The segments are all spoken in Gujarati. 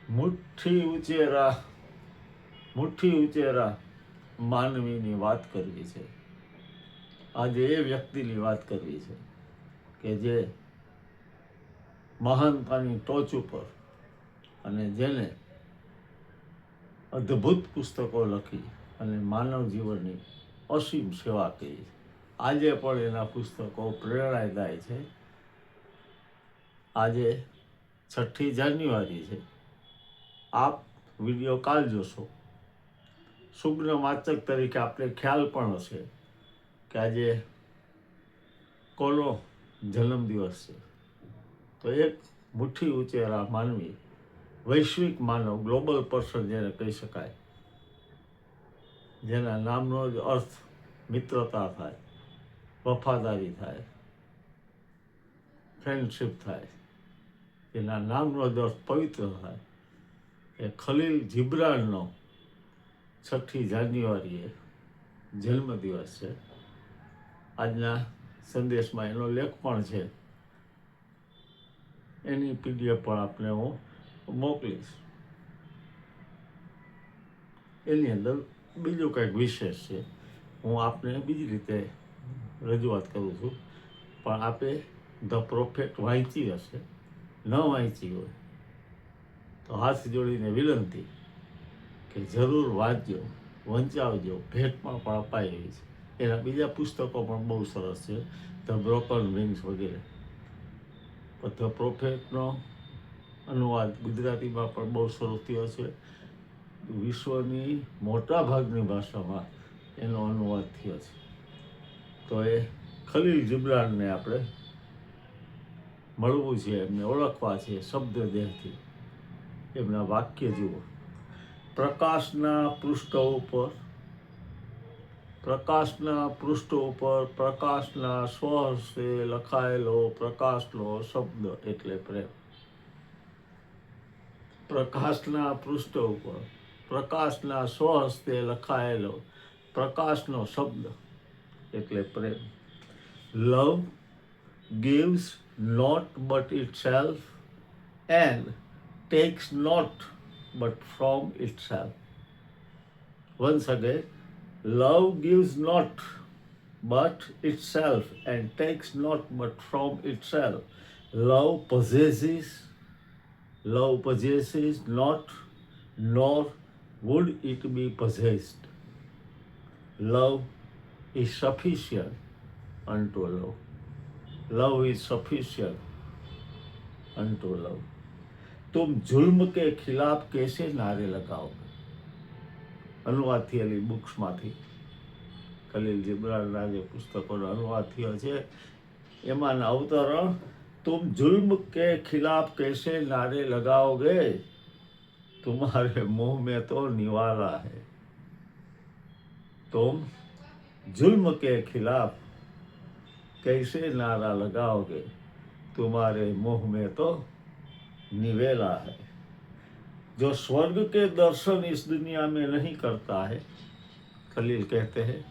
મુઠ્ઠી ઉચેરા માનવીની વાત કરવી છે. આજે એ વ્યક્તિની વાત કરવી છે કે જે મહાનતાની ટોચ ઉપર અને જેને અદ્ભુત પુસ્તકો લખી અને માનવ જીવનની અસીમ સેવા કરી. આજે પણ એના પુસ્તકો પ્રેરણાદાયી છે. આજે 6ઠી જાન્યુઆરી છે. આપ વિડીયો કાલ જોશો. સુગ્ન વાચક તરીકે આપણે ખ્યાલ પણ હશે કે આજે કોનો જન્મદિવસ છે. તો એક મુઠ્ઠી ઉચેરા માનવી, વૈશ્વિક માનવ, ગ્લોબલ પર્સન જેને કહી શકાય, જેના નામનો જ અર્થ મિત્રતા થાય, વફાદારી થાય, ફ્રેન્ડશિપ થાય, જેના નામનો જ અર્થ પવિત્ર થાય, એ ખલીલ જિબ્રાનનો 6ઠી જાન્યુઆરીએ જન્મદિવસ છે. આજના સંદેશમાં એનો લેખ પણ છે. એની પીડીએફ પણ આપને હું મોકલીશ. એની અંદર બીજું કંઈક વિશેષ છે. હું આપને બીજી રીતે રજૂઆત કરું છું, પણ આપે ધ પ્રોફેટ વાંચી હશે. ન વાંચી હોય તો હાથ જોડીને વિનંતી કે જરૂર વાંચજો, વંચાવજો. ભેટમાં પણ અપાઈ રહી છે. એના બીજા પુસ્તકો પણ બહુ સરસ છે, ધ બ્રોકન વિંગ્સ વગેરે. ધ પ્રોફેટનો અનુવાદ ગુજરાતીમાં પણ બહુ સરસ થયો છે. વિશ્વની મોટા ભાગની ભાષામાં એનો અનુવાદ થયો છે. તો એ ખલીલ જિબ્રાનને આપણે મળવું છે, એમને ઓળખવા છે શબ્દ દેહથી. એમના વાક્ય જુઓ. પ્રકાશના પૃષ્ઠ ઉપર પ્રકાશના સ્વહસ્તે લખાયેલો પ્રકાશનો શબ્દ એટલે પ્રેમ. પ્રકાશના પૃષ્ઠ ઉપર પ્રકાશના સ્વહસ્તે લખાયેલો પ્રકાશનો શબ્દ એટલે પ્રેમ. લવ gives not but itself and takes not but from itself. Once again, love gives not but itself and takes not but from itself. Love possesses not, nor would it be possessed. Love is sufficient unto love. Love is sufficient unto love. तुम जुल्म के खिलाफ कैसे नारे लगाओगे? अनुवाद થયેલી બુક્સમાંથી ખલીલ જિબ્રાનના જે પુસ્તકોનો અનુવાદ થયો છે એમાંના અવતરણ, तुम जुल्म के खिलाफ कैसे नारे लगाओगे, तुम्हारे मुंह में तो निवाला है. तुम जुल्म के खिलाफ कैसे नारा लगाओगे, तुम्हारे मुंह में तो निवेला है. जो स्वर्ग के दर्शन इस दुनिया में नहीं करता है, खलील कहते हैं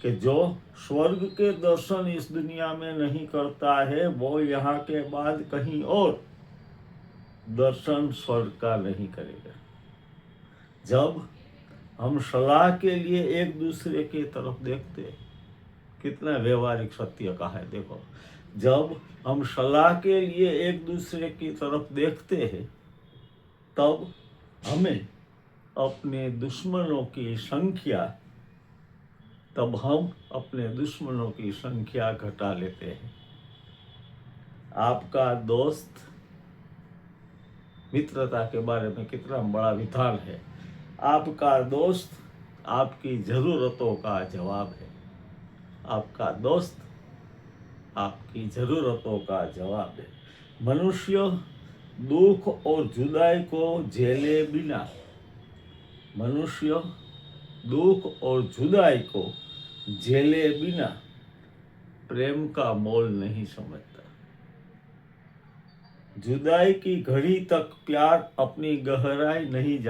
कि जो स्वर्ग के दर्शन इस दुनिया में नहीं करता है, वो यहाँ के बाद कहीं और दर्शन स्वर्ग का नहीं करेगा. जब हम सलाह के लिए एक दूसरे की तरफ देखते हैं, कितना व्यवहारिक सत्य का है देखो. जब हम सलाह के लिए एक दूसरे की तरफ देखते हैं, तब हमें अपने दुश्मनों की संख्या घटा लेते हैं. आपका दोस्त, मित्रता के बारे में कितना बड़ा विधान है. आपका दोस्त आपकी जरूरतों का जवाब है. आपका दोस्त आपकी जरूरतों का जवाब है. मनुष्य दुख और जुदाई को झेले बिना प्रेम का मोल नहीं समझता. जुदाई की घड़ी तक प्यार अपनी गहराई नहीं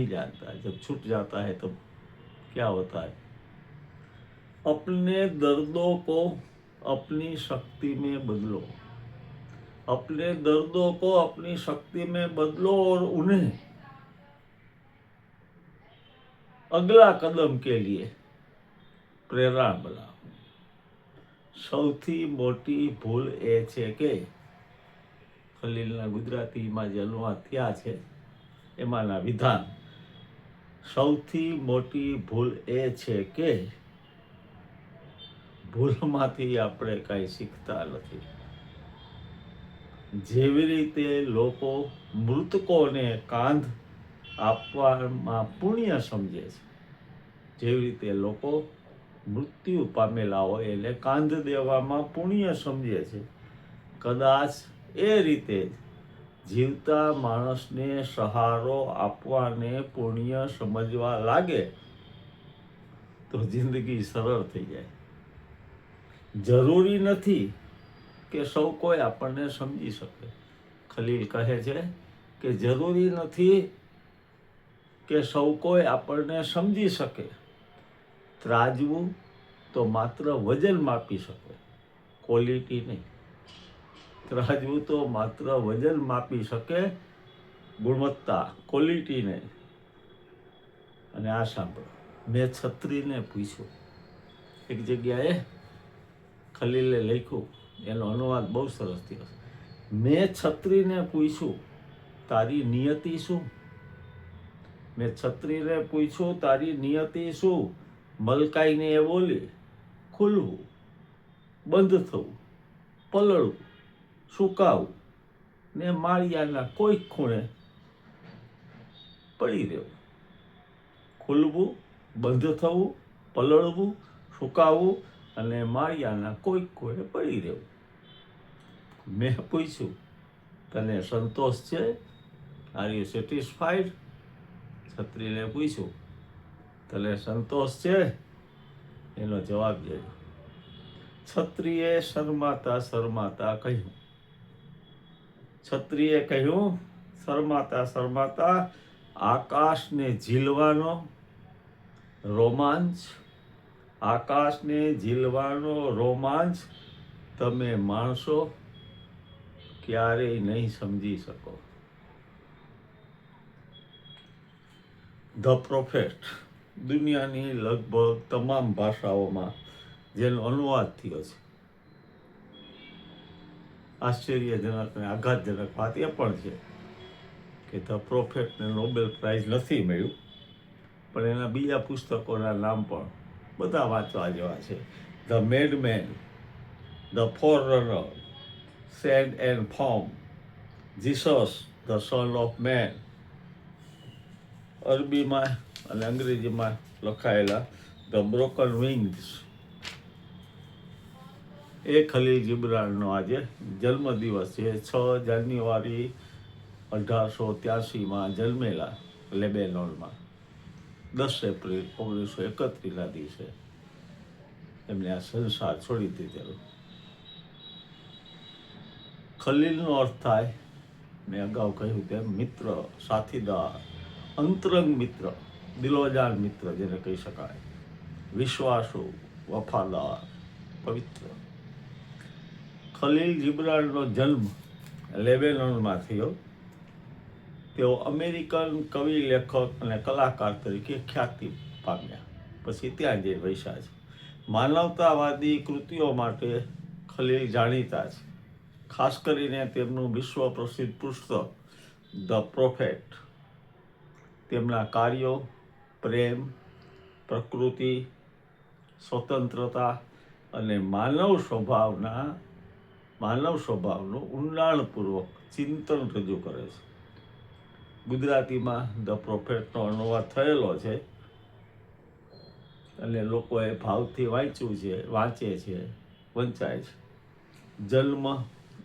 जानता. जब छूट जाता है तब क्या होता है. अपने दर्दों को अपनी शक्ति में बदलो, अपने दर्दों को अपनी शक्ति में बदलो और उन्हें अगला कदम के लिए પ્રેરણા બનાવો. સૌથી મોટી ભૂલ એ છે કે ખલીલના ગુજરાતીમાં જે અનુવાદ થયા છે એમાંના વિધાન, સૌથી મોટી ભૂલ એ છે કે ભૂલમાંથી આપણે કાંઈ શીખતા નથી. જેવી રીતે લોકો મૃતકોને કાંધ આપવામાં પુણ્ય સમજે છે, જેવી રીતે લોકો મૃત્યુ પામેલા હોય એટલે કાંધ દેવામાં પુણ્ય સમજે છે, કદાચ એ રીતે જીવતા માણસને સહારો આપવાને પુણ્ય સમજવા લાગે તો જિંદગી સરળ થઈ જાય. જરૂરી નથી કે સૌ કોઈ આપણને સમજી શકે. ખલીલ કહે છે કે જરૂરી નથી કે સૌ કોઈ આપણને સમજી શકે. ત્રાજવું તો માત્ર વજન માપી શકે, ક્વોલિટી નહીં. ત્રાજવું તો માત્ર વજન માપી શકે, ગુણવત્તા, ક્વોલિટી નહીં. અને આ સાંભળો, મેં છત્રીને પૂછ્યું, એક જગ્યાએ ખલીલે લખ્યું, એનો અનુવાદ બહુ સરસ થયો. મેં છત્રીને પૂછ્યું, તારી નિયતિ શું? મેં છત્રીને પૂછ્યું, તારી નિયતિ શું? મલકાઈને એ બોલી, ખુલવું, બંધ થવું, પલળવું, સુકાવું ને માળિયાના કોઈક ખૂણે પડી રહેવું. ખુલવું, બંધ થવું, પલળવું, સુકાવું અને માળિયાના કોઈક ખૂણે પડી રહેવું. મેં પૂછ્યું, તને સંતોષ છે? Are you satisfied? છત્રીને પૂછ્યું, તને સંતોષ છે? એનો જવાબ જોયો. છત્રીએ શરમાતા શરમાતા કહ્યું, છત્રીએ કહ્યું શરમાતા શરમાતા, આકાશને ઝીલવાનો રોમાંચ, આકાશને ઝીલવાનો રોમાંચ તમે માણસો ક્યારેય નહીં સમજી શકો. ધ પ્રોફેટ દુનિયાની લગભગ તમામ ભાષાઓમાં જેનો અનુવાદ થયો છે. આશ્ચર્યજનક અને આઘાતજનક વાત એ પણ છે કે ધ પ્રોફેટને નોબેલ પ્રાઇઝ નથી મળ્યું, પણ એના બીજા પુસ્તકોના નામ પણ બધા વાંચવા જેવા છે. The madman, the forerunner, sand and foam, Jesus the son of man, અરબીમાં અને અંગ્રેજીમાં લખાયેલા ધ બ્રોકન વિંગ્સ. એ ખલીલ જીબ્રાનનો આજે જન્મદિવસ છે. 6 જાન્યુઆરી 1883માં જન્મેલા લેબેનોનમાં. 10 એપ્રિલ 1931ના દિવસે એમને આ સંસાર છોડી દીધેલો. ખલીલનો અર્થ થાય, મેં અગાઉ કહ્યું તેમ, મિત્ર, સાથીદાર, અંતરંગ મિત્ર, દિલોજાન મિત્ર જેને કહી શકાય, વિશ્વાસુ, વફાદાર, પવિત્ર. ખલીલ જીબ્રાનનો જન્મ લેબેનોનમાં થયો. તેઓ અમેરિકન કવિ, લેખક અને કલાકાર તરીકે ખ્યાતિ પામ્યા. પછી ત્યાં જઈ વસ્યા છે. માનવતાવાદી કૃતિઓ માટે ખલીલ જાણીતા છે. ખાસ કરીને તેમનું વિશ્વ પ્રસિદ્ધ પુસ્તક ધ પ્રોફેટ. તેમના કાર્યો પ્રેમ, પ્રકૃતિ, સ્વતંત્રતા અને માનવ સ્વભાવનું ઊંડાણપૂર્વક ચિંતન રજૂ કરે છે. ગુજરાતીમાં ધ પ્રોફેટનો અનુવાદ થયેલો છે અને લોકોએ ભાવથી વાંચે છે, વંચાય છે. જન્મ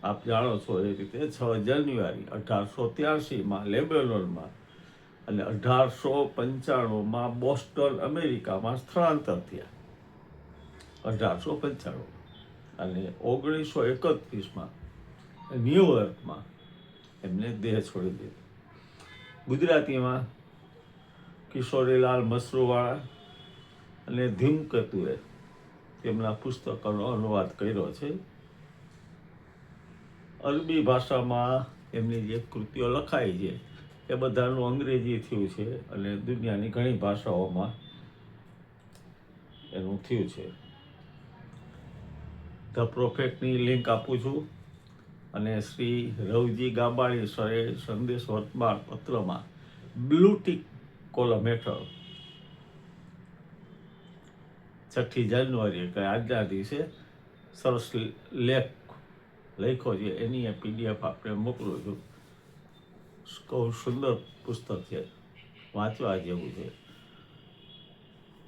આપ જાણો છો એ રીતે 6 જાન્યુઆરી 1883માં લેબેનોનમાં અને 1895માં બોસ્ટન, અમેરિકામાં સ્થળાંતર થયા. 1895 અને 1931માં ન્યુયોર્કમાં એમને દેહ છોડી દીધો. ગુજરાતીમાં કિશોરીલાલ મસરૂવાળા અને ધીમકેતુએ તેમના પુસ્તકોનો અનુવાદ કર્યો છે. અરબી ભાષામાં એમની જે કૃતિઓ લખાઈ છે એ બધાનું અંગ્રેજી થયું છે અને દુનિયાની ઘણી ભાષાઓમાં એનું થયું છે. ધ પ્રોફેટની લિંક આપું છું અને શ્રી રવજી ગાબાણી સરે સંદેશ વર્તમાન પત્રમાં બ્લુ ટીક કોલમ હેઠળ 6 જાન્યુઆરીએ કે આજના દિવસે સરસ લેખ લખ્યો છે, એની PDF આપણે મોકલું છું. બહુ સુંદર પુસ્તક છે, વાંચવા જેવું છે.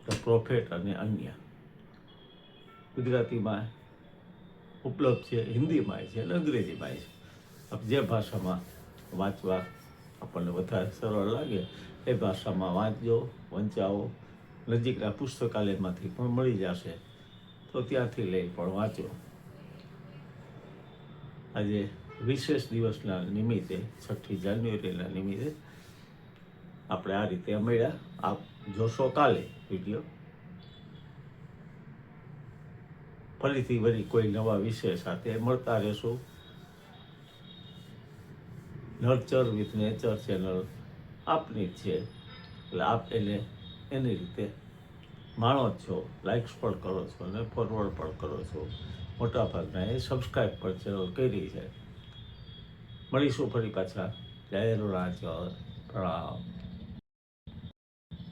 ધ પ્રોફેટ અને અન્ય ગુજરાતીમાં ઉપલબ્ધ છે, હિન્દીમાં છે અને અંગ્રેજીમાં છે. આપ જે ભાષામાં વાંચવા આપણને વધારે સરળ લાગે એ ભાષામાં વાંચજો, વંચાવો. નજીકના પુસ્તકાલયમાંથી પણ મળી જશે તો ત્યાંથી લઈ પણ વાંચો. આજે વિશેષ દિવસના નિમિત્તે 6 જાન્યુઆરીના નિમિત્તે આપણે આ રીતે મળ્યા. આપ જોશો કાલે વિડીયો. ફરીથી વળી કોઈ નવા વિષય સાથે મળતા રહેશું. નર્ચર વિથ નેચર ચેનલ આપની જ છે, એટલે આપ એને એની રીતે માણો જ છો, લાઇક્સ પણ કરો છો અને ફોરવર્ડ પણ કરો છો. મોટાભાગના એ સબસ્ક્રાઈબ પણ ચેનલ કરી છે. મળીશું ફરી પાછા. જય અરુણાચલ. પ્રણામ.